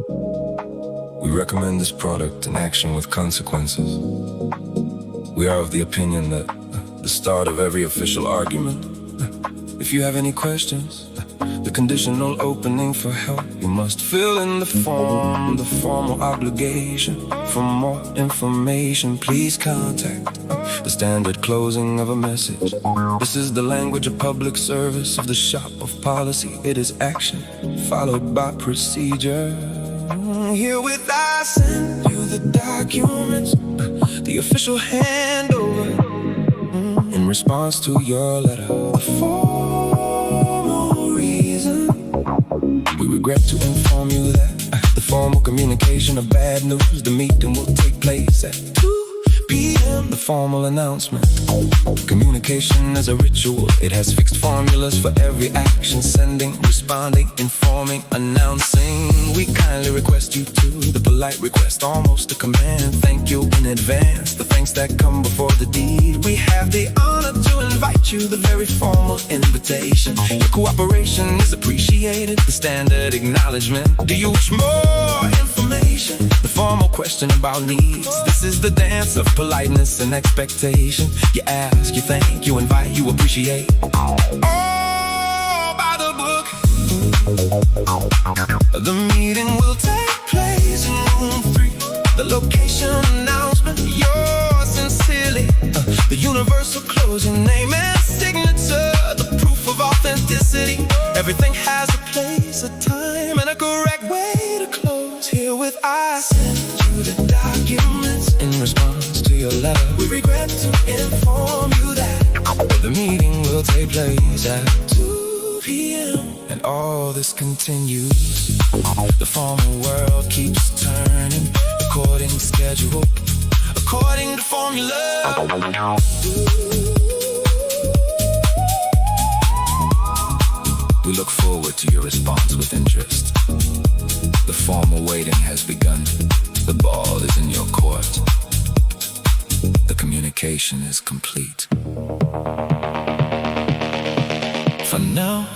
We recommend this product in action with consequences. We are of the opinion that the start of every official argument, if you have any questions, the conditional opening for help, you must fill in the form, the formal obligation. For more information, please contact the standard closing of a message. This is the language of public service of the shop of policy. It is action followed by procedure. Herewith I send you the documents, the official handover, in response to your letter. The formal reason, we regret to inform you that the formal communication of bad news, the meeting will take place at 2 p.m. The formal announcement. Communication is a ritual. It has fixed formulas for every action: sending, responding, informing, announcing. We kindly request you to the polite request, almost a command. Thank you in advance, the thanks that come before the deed. We have the honor to invite you, the very formal invitation. Your cooperation is appreciated, the standard acknowledgement. Do you wish more information? The formal question about needs. This is the dance of politeness and expectation. You ask, you thank, you invite, you appreciate. All by the book. The meeting will take place in room 3. The location announcement, yours sincerely. The universal closing, name and signature, the proof of authenticity. Everything has a place, a time, and a correct way to close. Herewith I send you the documents in response to your letter. We regret to inform you that the meeting will take place at 2 p.m. And all this continues. The formal world keeps turning according to schedule, according to formula. We look forward to your response with interest. The formal waiting has begun. The ball is in your court. The communication is complete. For now.